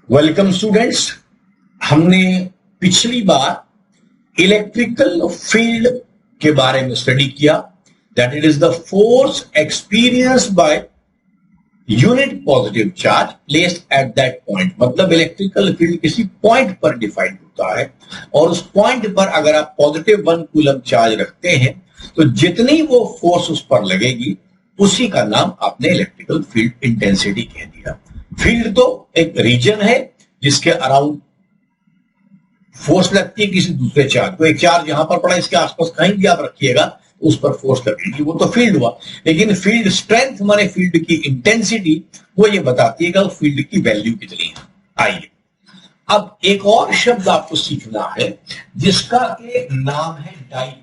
Welcome students. हमने पिछली बार electrical field के बारे में स्टडी किया, that it is the force experience by unit positive charge placed at that point. मतलब इलेक्ट्रिकल फील्ड किसी पॉइंट पर डिफाइंड होता है और उस पॉइंट पर अगर आप पॉजिटिव 1 कूलम चार्ज रखते हैं तो जितनी वो फोर्स उस पर लगेगी उसी का नाम आपने इलेक्ट्रिकल फील्ड इंटेंसिटी कह दिया। फील्ड तो एक रीजन है जिसके अराउंड फोर्स लगती है किसी दूसरे चार्ज को। एक चार्ज यहां पर पड़ा, इसके आसपास कहीं भी आप रखिएगा तो उस पर फोर्स लगेगी, वो तो फील्ड हुआ। लेकिन फील्ड स्ट्रेंथ माने फील्ड की इंटेंसिटी, वो ये बताती है कि फील्ड की वैल्यू कितनी है। आइए अब एक और शब्द आपको सीखना है जिसका के नाम है डाइपोल।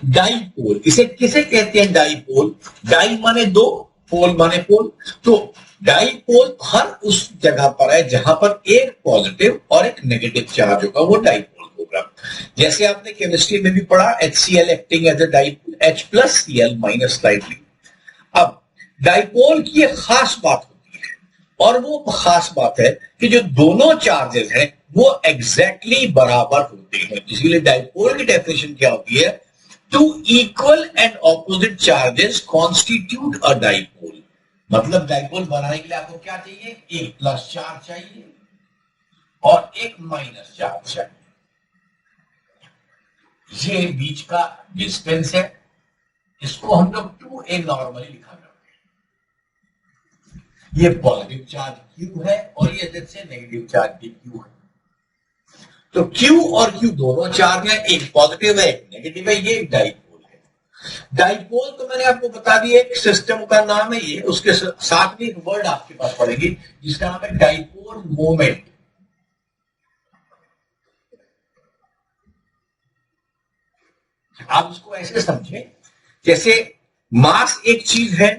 डाइपोल इसे किसे कहते हैं? डाइपोल, डाई माने दो, पोल माने पोल। तो डाइपोल हर उस जगह पर है जहां पर एक पॉजिटिव और एक नेगेटिव चार्ज होगा, वो डाइपोल होगा। जैसे आपने केमिस्ट्री में भी पढ़ा, HCl acting as a dipole, H plus Cl minus slightly. अब डाइपोल की एक खास बात होती है और वो खास बात है कि जो दोनों चार्जेस हैं वो एग्जैक्टली बराबर होते हैं। इसीलिए डाइपोल की डेफिनेशन क्या होती है? Two equal and opposite charges constitute a dipole। मतलब डाइपोल बनाने के लिए आपको क्या चाहिए? एक प्लस चार्ज चाहिए और एक माइनस चार्ज चाहिए। ये बीच का डिस्टेंस है, इसको हम लोग 2a नॉर्मली लिखा करते हैं। ये पॉजिटिव चार्ज Q है और ये जैसे नेगेटिव चार्ज भी Q है। तो Q और Q दोनों चार्ज है, एक पॉजिटिव है एक नेगेटिव है, ये एक डाइपोल है। डाइपोल तो मैंने आपको बता दिया एक सिस्टम का नाम है ये, उसके साथ में एक वर्ड आपके पास पड़ेगी जिसका नाम है डाइपोल मोमेंट। आप इसको ऐसे समझें जैसे मास एक चीज है,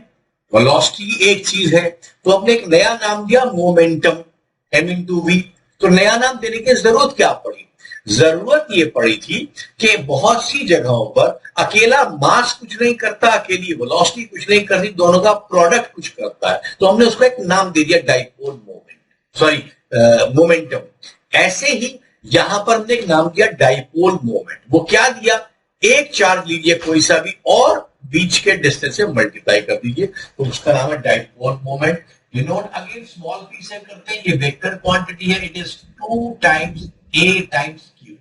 वेलोसिटी एक चीज है, तो आपने एक नया नाम दिया मोमेंटम, m/v। तो नया नाम देने की जरूरत क्या पड़ी? जरूरत ये पड़ी थी कि बहुत सी जगहों पर अकेला मास कुछ नहीं करता, अकेली वेलोसिटी कुछ नहीं करती, दोनों का प्रोडक्ट कुछ करता है। तो हमने उसको एक नाम दे दिया डाइपोल मोमेंट, सॉरी मोमेंटम। ऐसे ही यहां पर हमने एक नाम दिया डाइपोल मोमेंट। वो क्या दिया? एक चार्ज लीजिए कोई सा भी और बीच के डिस्टेंस से मल्टीप्लाई कर दीजिए, तो उसका नाम है dipole moment. Denote again small P से करते हैं, ये वेक्टर क्वांटिटी है, it is 2 times a times q।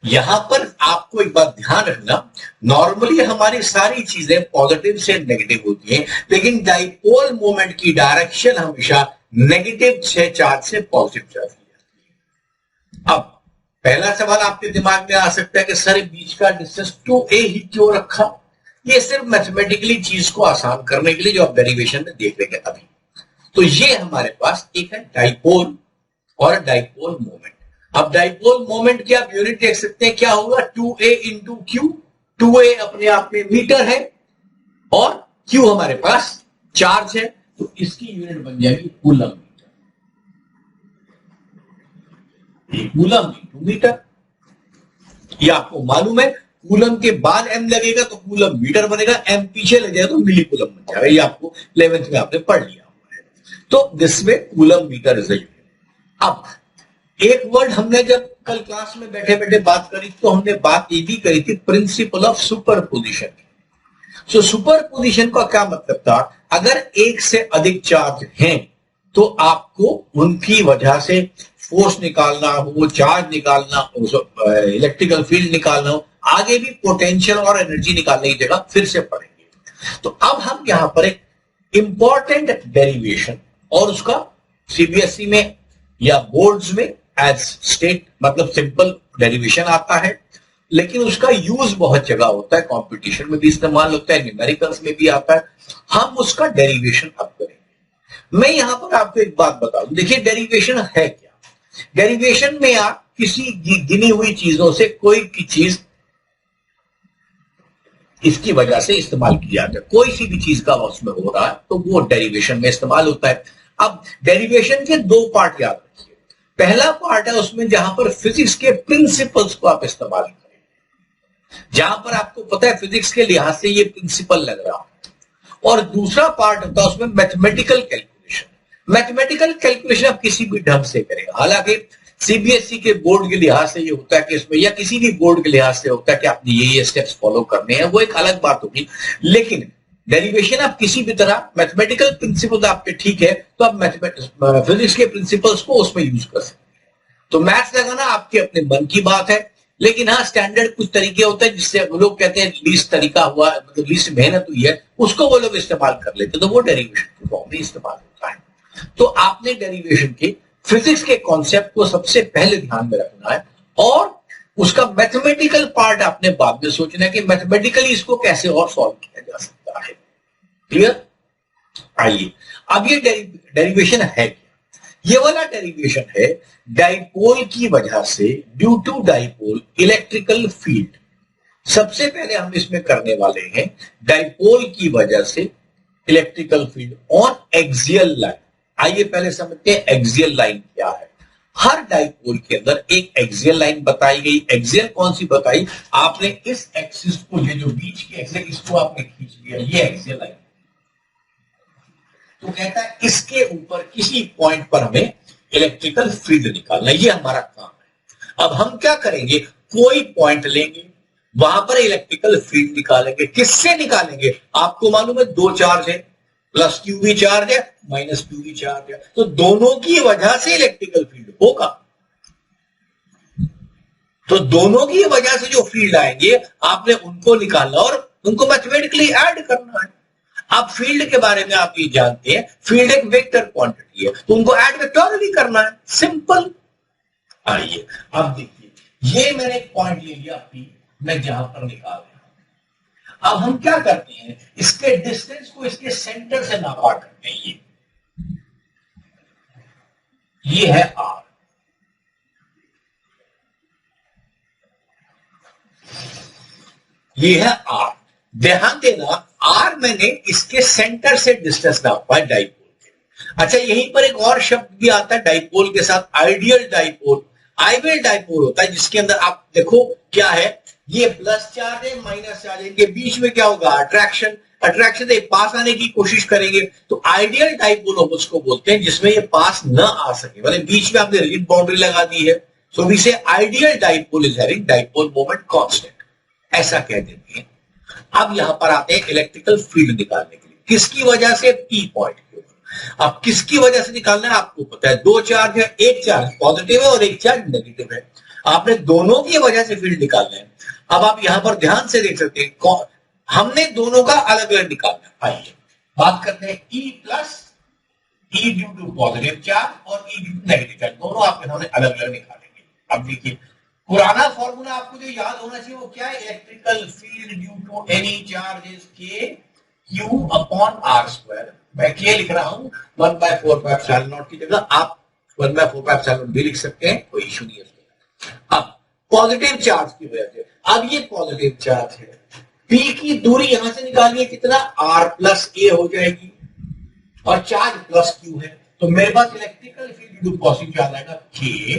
यहां पर आपको एक बात ध्यान रखना, नॉर्मली हमारी सारी चीजें पॉजिटिव से नेगेटिव होती हैं, लेकिन डाइपोल मोमेंट की डायरेक्शन हमेशा नेगेटिव से चार्ज से पॉजिटिव चार्ज की जाती है। अब पहला सवाल आपके दिमाग में आ सकता है कि सर बीच का डिस्टेंस 2a ही क्यों रखा? ये सिर्फ मैथमेटिकली चीज को आसान करने के लिए, जो आप डेरिवेशन में देख लेंगे अभी। तो ये हमारे पास एक है डाइपोल और डाइपोल मोमेंट। अब डाइपोल मोमेंट की आप यूनिट देख सकते हैं, क्या होगा? 2a into Q. 2a अपने आप में मीटर है और q हमारे पास चार्ज है, तो इसकी यूनिट बन जाएगी coulomb metre. Coulomb into metre, ये आपको मालूम है। कूलम के बाद m लगेगा तो कूलम मीटर बनेगा, m पीछे लग जाएगा तो मिली कूलम बन जाएगा। ये आपको 11th में आपने पढ़ लिया हुआ है। तो this way coulomb metre is a unit. अब एक वर्ड हमने जब कल क्लास में बैठे बैठे बात करी तो हमने बात ये भी करी थी principle of superposition. So superposition का क्या मतलब था? अगर एक से अधिक चार्ज हैं तो आपको उनकी वजह से फोर्स निकालना हो, चार्ज निकालना हो, इलेक्ट्रिकल फील्ड निकालना हो, आगे भी पोटेंशियल और एनर्जी निकालने की जगह फिर से पढ़ेंगे। तो अब हम यहां पर एक इंपॉर्टेंट डेरिवेशन, और उसका सीबीएसई में या बोर्ड्स में एज स्टेट मतलब सिंपल डेरिवेशन आता है, लेकिन उसका यूज बहुत जगह होता है, कंपटीशन में भी इस्तेमाल होता है, न्यूमेरिकल्स में भी आता है। हम उसका डेरिवेशन अब करेंगे। मैं यहां पर आपको एक बात बता दूं, देखिए डेरिवेशन है क्या? डेरिवेशन में आप किसी गिनी हुई चीजों से कोई की चीज इसकी वजह से इस्तेमाल की जाती है, कोई सी भी चीज का उसमें हो रहा है तो वो डेरिवेशन में इस्तेमाल होता है। अब डेरिवेशन के दो पार्ट याद रखिए। पहला पार्ट है उसमें जहां पर फिजिक्स के प्रिंसिपल्स को आप इस्तेमाल करें, जहां पर आपको पता है फिजिक्स के लिहाज से ये प्रिंसिपल लग रहा हो, और दूसरा पार्ट होता है उसमें मैथमेटिकल कैलकुलेशन। मैथमेटिकल कैलकुलेशन आप किसी भी ढंग से करें, हालांकि सीबीएसई के बोर्ड के लिहाज से ये होता है कि इसमें, या किसी भी बोर्ड के लिहाज से होता है कि आपने ये स्टेप्स फॉलो करने हैं, वो एक अलग बात होगी। लेकिन डेरिवेशन आप किसी भी तरह, मैथमेटिकल प्रिंसिपल आपके ठीक है तो आप फिजिक्स के प्रिंसिपल्स को उसमें यूज कर सकते हैं। तो मैथ्स लगाना आपके अपने मन की बात है, लेकिन हाँ स्टैंडर्ड कुछ तरीके होते हैं जिससे वो लोग कहते हैं लीस्ट तरीका हुआ, मतलब लीस्ट मेहनत हुई है, उसको वो लोग इस्तेमाल कर लेते हैं, तो वो डेरिवेशन के फॉर्म में इस्तेमाल होता है। तो आपने डेरिवेशन के फिजिक्स के कॉन्सेप्ट को सबसे पहले ध्यान में रखना है, और उसका मैथमेटिकल पार्ट आपने बाद में सोचना है कि मैथमेटिकली इसको कैसे और सॉल्व किया जा सकता है। क्लियर? आइए, अब ये डेरिवेशन है क्या? ये वाला डेरिवेशन है डाइपोल की वजह से, due to dipole electrical field. सबसे पहले हम इसमें करने वाले हैं डाइपोल की वजह से electrical field on axial line. आइए पहले समझते हैं एक्सियल लाइन क्या है। हर डाइपोल के अंदर एक एक्सियल लाइन बताई गई। एक्सियल कौन सी बताई? आपने इस एक्सिस को, ये जो बीच की एक्सिस, इसको आपने खींच लिया, ये एक्सियल लाइन। तो कहता है इसके ऊपर किसी पॉइंट पर हमें इलेक्ट्रिकल फील्ड निकालना, ये हमारा काम है। अब हम क्या करेंगे, कोई पॉइंट लेंगे, वहां पर इलेक्ट्रिकल फील्ड निकालेंगे। किससे निकालेंगे? आपको मालूम है दो चार्ज है, प्लस क्यू भी चार्ज है, माइनस क्यू भी चार्ज है, तो दोनों की वजह से इलेक्ट्रिकल फील्ड होगा। तो दोनों की वजह से जो फील्ड आएंगे आपने उनको निकालना और उनको मैथमेटिकली ऐड करना है। अब फील्ड के बारे में आप ये जानते हैं, फील्ड एक वेक्टर क्वांटिटी है, तो उनको ऐड वेक्टोरियली करना है, सिंपल। आइए अब देखिए, ये मैंने एक पॉइंट ले लिया पी, मैं जहां पर निकाल रहा हूं। अब हम क्या करते हैं, इसके डिस्टेंस को इसके सेंटर से नापा करते हैं। ये है आर, ये है आर। ध्यान देना, आर मैंने इसके सेंटर से डिस्टेंस नापा है डाइपोल के। अच्छा, यहीं पर एक और शब्द भी आता है डाइपोल के साथ, आइडियल डाइपोल। आइडियल डाइपोल होता है जिसके अंदर आप देखो क्या है, ये प्लस चार्ज है, माइनस चार्ज है, इनके बीच में क्या होगा, अट्रैक्शन। अट्रैक्शन से पास आने की कोशिश करेंगे, तो आइडियल डाइपोल हम उसको बोलते हैं जिसमें ये पास न आ सके, मतलब बीच में आपने रिजिड बाउंड्री लगा दी है। सो वी से ideal dipole is having dipole moment constant, ऐसा कह देते हैं। अब यहां पर आते हैं इलेक्ट्रिकल फील्ड निकालने के लिए, किसकी वजह से, पी पॉइंट के ऊपर। अब किसकी वजह से निकालना है आपको पता है, दो चार्ज है, एक चार्ज पॉजिटिव है और एक चार्ज नेगेटिव है, आपने दोनों की वजह से फील्ड निकालना है। अब आप यहां पर ध्यान से देख सकते हैं, हमने दोनों का अलग अलग निकालना। आइए बात करते हैं E plus, E due to positive charge और E due to negative charge, दोनों आपके सामने अलग अलग निकालेंगे। अब देखिए, पुराना फॉर्मूला आपको जो याद होना चाहिए वो क्या है, electrical field due to any charge is k q upon are square. मैं के लिख रहा हूं 1/4πε0 की जगह आप 1/4πε0 भी लिख सकते हैं, कोई इशू नहीं है उसमें। अब पॉजिटिव चार्ज की वजह से, अब ये पॉजिटिव चार्ज है, पी की दूरी यहां से निकालिए कितना, आर प्लस ए हो जाएगी, और चार्ज प्लस क्यू है, तो मेरे पास electrical field due to positive charge आएगा के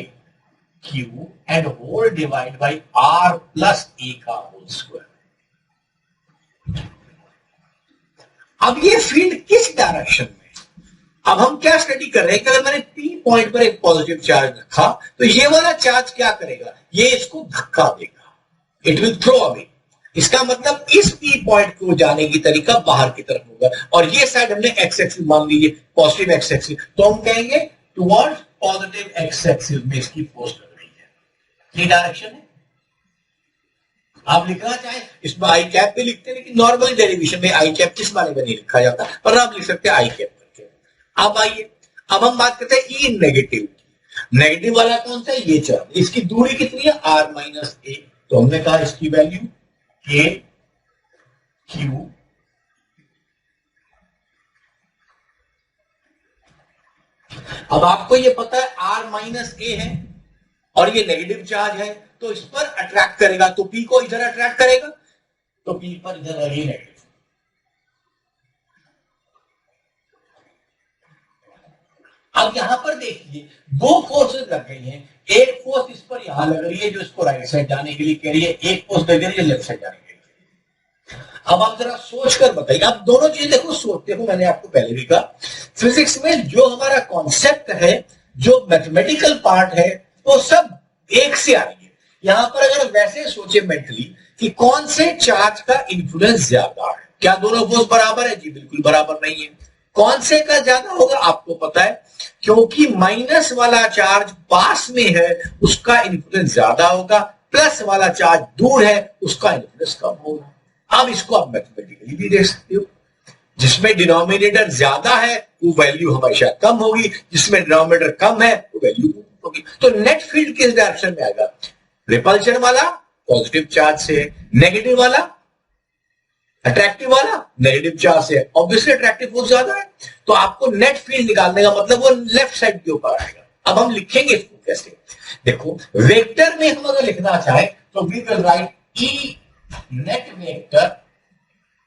Q and whole divide by R plus A का होल स्क्वायर। अब ये फील्ड किस डायरेक्शन में, अब हम क्या स्टडी कर रहे हैं कि अगर मैंने पी पॉइंट पर एक पॉजिटिव चार्ज रखा तो ये वाला चार्ज क्या करेगा, ये इसको धक्का देगा, इट विल थ्रो अवे। इसका मतलब इस पी पॉइंट को जाने की तरीका बाहर की तरफ होगा, और ये साइड हमने एक्स एक्सिस मान लीजिए, पॉजिटिव एक्स एक्सिस, तो हम कहेंगे टुवर्ड्स पॉजिटिव एक्स एक्सिस में इसकी फोर्स लग रही है। ये डायरेक्शन है। आप लिखना चाहें इसमें आई कैप भी लिखते हैं, लेकिन नॉर्मल डेरिवेशन में आई कैप किस माने में नहीं लिखा जाता, पर आप लिख सकते हैं आई कैप करके। अब आइए, अब हम बात करते हैं ई नेगेटिव की। नेगेटिव वाला कौन सा है, ये चार्ज, इसकी दूरी कितनी है, आर माइनस ए, तो हमने कहा इसकी वैल्यू के क्यू अब आपको ये पता है आर माइनस ए है और ये नेगेटिव चार्ज है, तो इस पर अट्रैक्ट करेगा, तो पी को इधर अट्रैक्ट करेगा, तो पी पर इधर ये नेगेटिव। अब यहां पर देखिए दो फोर्सेस लग गई हैं, एक फोर्स इस पर यहां लग रही है जो इसको राइट साइड जाने के लिए कह रही है, एक फोर्स लग रही है लेफ्ट साइड जाने के लिए। अब आप जरा सोच कर बताइए, आप दोनों चीजें देखो, सोचते हो, मैंने आपको पहले भी कहा फिजिक्स में जो हमारा कॉन्सेप्ट है, जो मैथमेटिकल पार्ट है, वो सब एक से आएंगे। यहां पर अगर वैसे सोचे मेंटली कि कौन से चार्ज का इन्फ्लुएंस ज्यादा है, क्या दोनों फोर्स बराबर है? जी बिल्कुल बराबर नहीं है। कौन से का ज्यादा होगा आपको पता है, क्योंकि माइनस वाला चार्ज पास में है उसका इन्फ्लुएंस ज्यादा होगा, प्लस वाला चार्ज दूर है उसका इन्फ्लुएंस कम होगा। अब इसको आप मैथमेटिकली भी देख सकते हो, जिसमें डिनोमिनेटर ज्यादा है वो वैल्यू हमेशा कम होगी, जिसमें डिनोमिनेटर कम है वो वैल्यू होगी। तो नेट फील्ड किस डायरेक्शन में आएगा? रिपल्शन वाला पॉजिटिव चार्ज से, नेगेटिव वाला अट्रैक्टिव वाला नेगेटिव चार्ज से। ऑब्वियसली अट्रैक्टिव फोर्स ज्यादा है, तो आपको नेट फील्ड निकालने का मतलब वो लेफ्ट साइड के ऊपर आएगा। अब हम लिखेंगे इसको कैसे? देखो, वेक्टर में हम अगर लिखना चाहे तो we will write E net vector,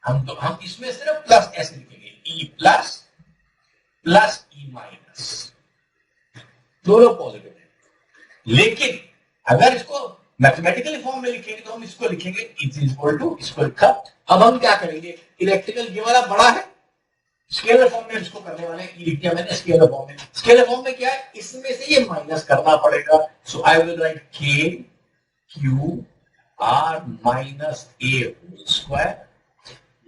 हम इसमें सिर्फ प्लस एस लिखेंगे, E plus plus E minus, दोनों पॉजिटिव है। लेकिन अगर इसको मैथमेटिकल फॉर्म में लिखेंगे तो हम इसको लिखेंगे इज इक्वल टू, इसको लिखा। अब हम क्या करेंगे, इलेक्ट्रिकल ये वाला बड़ा है, स्केलर फॉर्म में इसको करने वाले लिख दिया मैंने स्केलर फॉर्म में। स्केलर फॉर्म में क्या है, इसमें से ये माइनस करना पड़ेगा। सो आई विल राइट के क्यू आर माइनस ए होल स्क्वायर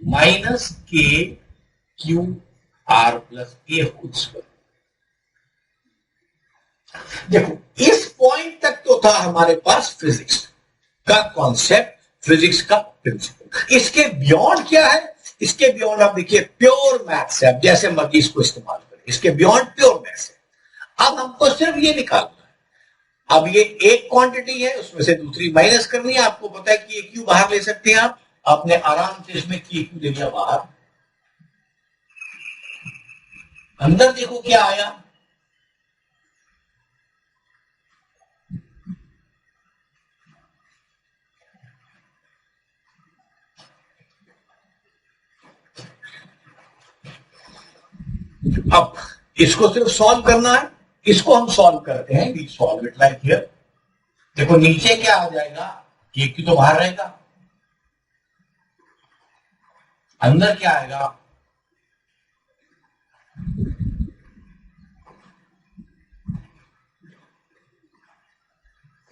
माइनस के क्यू आर प्लस ए होल स्क्वायर। देखो, इस पॉइंट तक तो था हमारे पास फिजिक्स का कॉन्सेप्ट, फिजिक्स का प्रिंसिपल। इसके बियॉन्ड क्या है? इसके बियॉन्ड आप देखिए प्योर मैथ्स है, अब जैसे मर्जी इसको इस्तेमाल करें, इसके बियॉन्ड प्योर मैथ्स है। अब हमको सिर्फ ये निकालना है, अब ये एक क्वांटिटी है, उसमें से दूसरी माइनस करनी है। आपको पता है कि ये क्यू बाहर ले सकते हैं आप, आपने आराम से इसमें क्यू ले लिया बाहर, अंदर देखो क्या आया, अब इसको सिर्फ सॉल्व करना है, इसको हम सॉल्व करते हैं, we solve it like here. देखो नीचे क्या आ जाएगा, के क्यू तो बाहर रहेगा, अंदर क्या आएगा,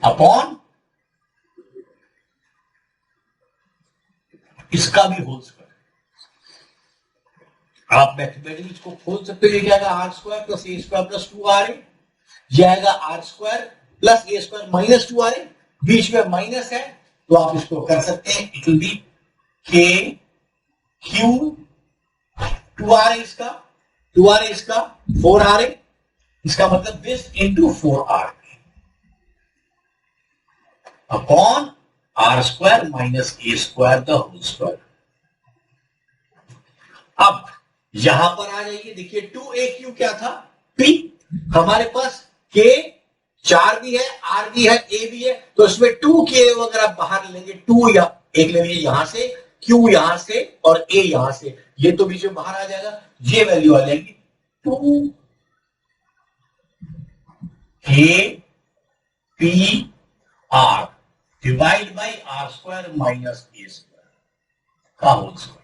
अपॉन इसका भी होल स्क्वायर। आप मैथमेटिकली इसको खोल सकते हो, ये क्या आएगा, r square plus a square plus 2 ये आएगा r square plus a square minus 2 बीच में माइनस है तो आप इसको कर सकते हैं, it will be k q 2 इसका 2 इसका 4 इसका मतलब this into 4 upon are square minus A square the whole square. अब यहां पर आ जाइए, देखिए 2aq क्या था, p, हमारे पास k 4 भी है, r भी है, a भी है, तो इसमें 2k अगर आप बाहर लेंगे, 2 या एक ले लीजिए यहां से, q यहां से और a यहां से, ये तो बीच में बाहर आ जाएगा, ये वैल्यू आ जाएगी 2k p r divide by r square minus A square का होल स्क्वायर।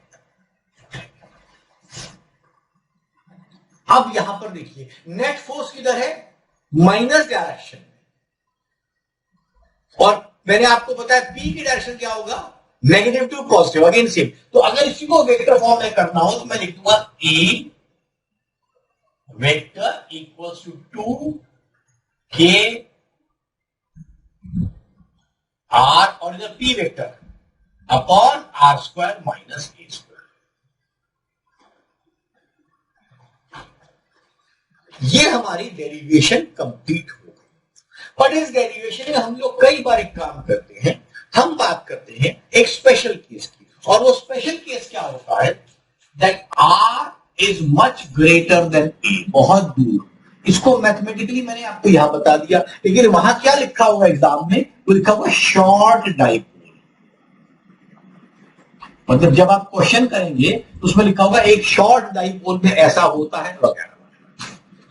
अब यहां पर देखिए नेट फोर्स किधर है, माइनस डायरेक्शन में, और मैंने आपको बताया पी की डायरेक्शन क्या होगा, negative to positive, again same. तो अगर इसी को वेक्टर फॉर्म में करना हो तो मैं लिख दूंगा A vector equals to 2k R और इधर P vector upon are square minus A square. ये हमारी डेरिवेशन कंप्लीट हो गई। बट इस डेरिवेशन में हम लोग कई बार एक काम करते हैं, हम बात करते हैं एक स्पेशल केस की, और वो स्पेशल केस क्या होता है, that R is much greater than a, बहुत दूर। इसको मैथमेटिकली मैंने आपको यहां बता दिया, लेकिन वहां क्या लिखा हुआ एग्जाम में, वो लिखा हुआ शॉर्ट डाइपोल। मतलब जब आप क्वेश्चन करेंगे तो उसमें लिखा होगा एक शॉर्ट डाइपोल में ऐसा होता है वगैरह।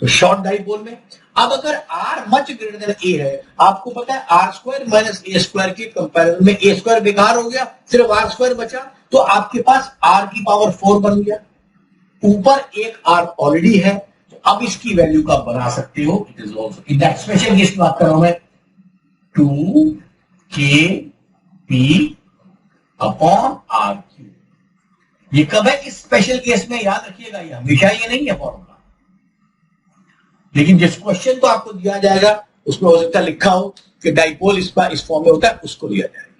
तो शॉर्ट डाइपोल में अब अगर r much greater then a है, आपको पता है r square minus a square के कंपैरिजन में a स्क्वायर बेकार हो गया, सिर्फ r स्क्वायर बचा, तो आपके पास r की पावर 4 बन गया, ऊपर एक r ऑलरेडी है, तो अब इसकी वैल्यू का बना सकते हो। It is also in that special case की बात कर रहा हूं मैं, 2kp अपॉन r क्यूब। ये कब है? इस स्पेशल केस में, याद रखिएगा, ये हमेशा ये नहीं है फॉर्मूला, लेकिन जिस क्वेश्चन तो आपको दिया जाएगा उसमें हो सकता है लिखा हो कि डाइपोल इस फॉर्म में होता है, उसको दिया जाएगा।